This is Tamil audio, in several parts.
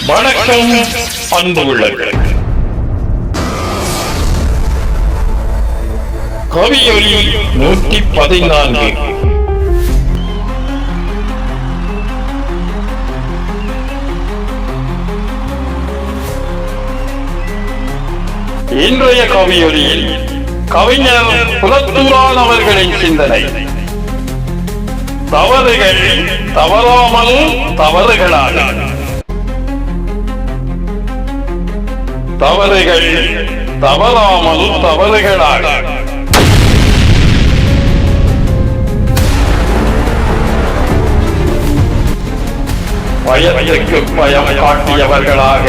வணக்கம் அன்பு உள்ளவர்களே. கவியொலி 114. இன்றைய கவியொலியில் கவிஞர் புலத்தூரான் அவர்களின் சிந்தனை. தவறுகள் தவறாமல் தவறுகளாக. தவறுகள் தவறாமல் தவறுகளாக. பயத்துக்கு பயம் காட்டியவர்களாக,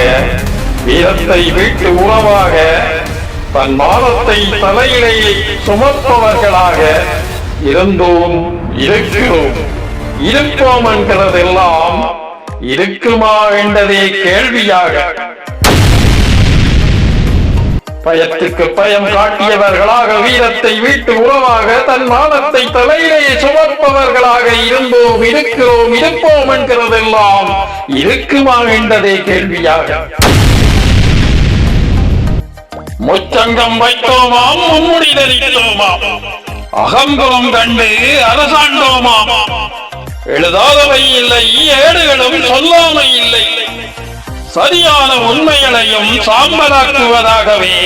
வீரத்தை வீட்டு உறவாக, தன் மானத்தை தலையிலே சுமப்பவர்களாக இருந்தோம், இருக்கிறோம், இருப்போம் என்கிறதெல்லாம் இருக்குமா என்றதே கேள்வியாக. பயத்துக்கு பயம் காட்டியவர்களாக, வீரத்தை வீட்டு உறவாக, தன் மானத்தை தலையிலே சுமப்பவர்களாக இருந்தோம், இருக்கிறோம், இருப்போம் என்கிறதெல்லாம் இருக்குமா என்றதே கேள்வியாக. முச்சங்கம் வைத்தோமாம், மும்முடி தரித்தோமாம், அகம்புறம் கண்டு அரசாண்டோமாம். எழுதாதவை இல்லை, ஏடுகளும் சொல்லாமை இல்லை. சரியான உண்மைகளையும் சாம்பலாக்குவதாகவே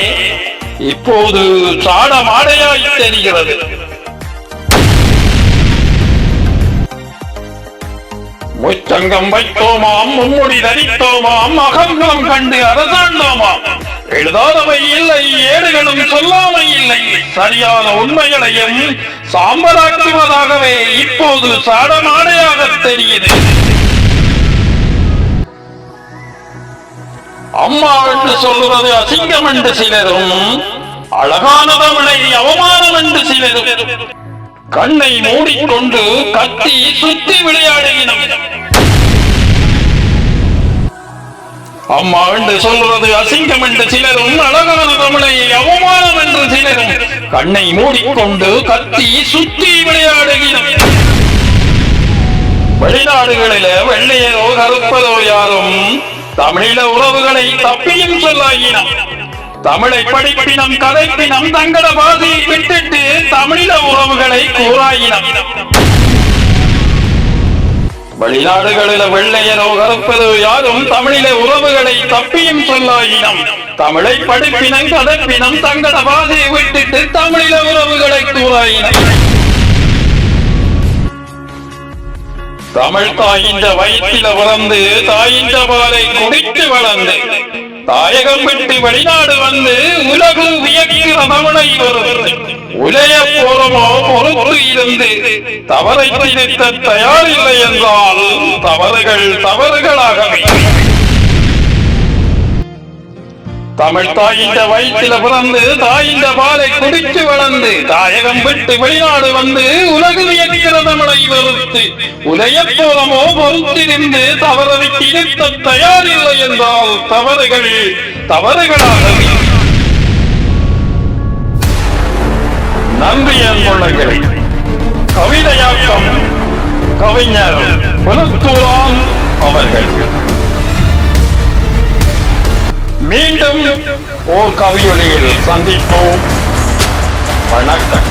இப்போது சாடமாடையாய் தெரிகிறது. முச்சங்கம் வைத்தோமாம், மும்முடி தரித்தோமாம், அகம்புறம் கண்டு அரசாண்டோமாம். எழுதாதவை இல்லை, ஏடுகளும் சொல்லாமை இல்லை. சரியான உண்மைகளையும் சாம்பலாக்குவதாகவே இப்போது சாடமாடையாக தெரியுது. அம்மா என்று சொல்லுவது அசிங்கம் என்று சிலரும், அழகான தமிழை அவமானம் என்று சிலரும் கண்ணை மூடிக்கொண்டு கத்தி சுத்தி விளையாடுகின்றோம். அம்மா என்று சொல்வது அசிங்கம் என்று சிலரும், அழகான தமிழை அவமானம் என்று சிலரும் கண்ணை மூடிக்கொண்டு கத்தி சுத்தி விளையாடுகிறோம். வெளிநாடுகளில வெள்ளையரோ கருப்பதோ யாரும் தமிழீழ உறவுகளை தப்பியும் சொல்லாயினம். தமிழை படிப்பினம், கதைப்பினம், தங்கட பாதையை விட்டுட்டு தமிழீழ உறவுகளை கூறாயினம். வெளிநாடுகளில் வெள்ளையரோ கருப்பதோ யாரும் தமிழீழ உறவுகளை தப்பியும் சொல்லாயினம். தமிழை படிப்பினம், கதைப்பினம், தங்கட பாதையை விட்டுட்டு தமிழீழ உறவுகளை கூறாயினம். தமிழ் தாயின் வயிற்றில வளர்ந்து, தாயின் பாலை குடித்து வளர்ந்து, தாயகம் விட்டு வெளிநாடு வந்து உலகு வியக்கிற தமிழை வருவது உலய போறமோ பொறுத்து இருந்து தவறை திருத்த தயாரில்லை என்றால் தவறுகள் தவறுகளாகவே. தமிழ் தாயின் வயிற்றில பிறந்து, தாயின் பாலை குடித்து வளர்ந்து, தாயகம் விட்டு வெளிநாடு வந்து உலகு வியக்கிற தமிழை வெறுத்து உலய போலமோ பொறுத்திருந்து தவறை திருத்த தயாரில்லை என்றால் தவறுகள் தவறுகளாகவே. நன்றி அன்புள்ளங்களே. கவிதையாக்கம் கவிஞர் புலத்தூரான் அவர்கள். மீண்டும் ஓர் கவியொலியில் சந்திப்போம். வணக்கம்.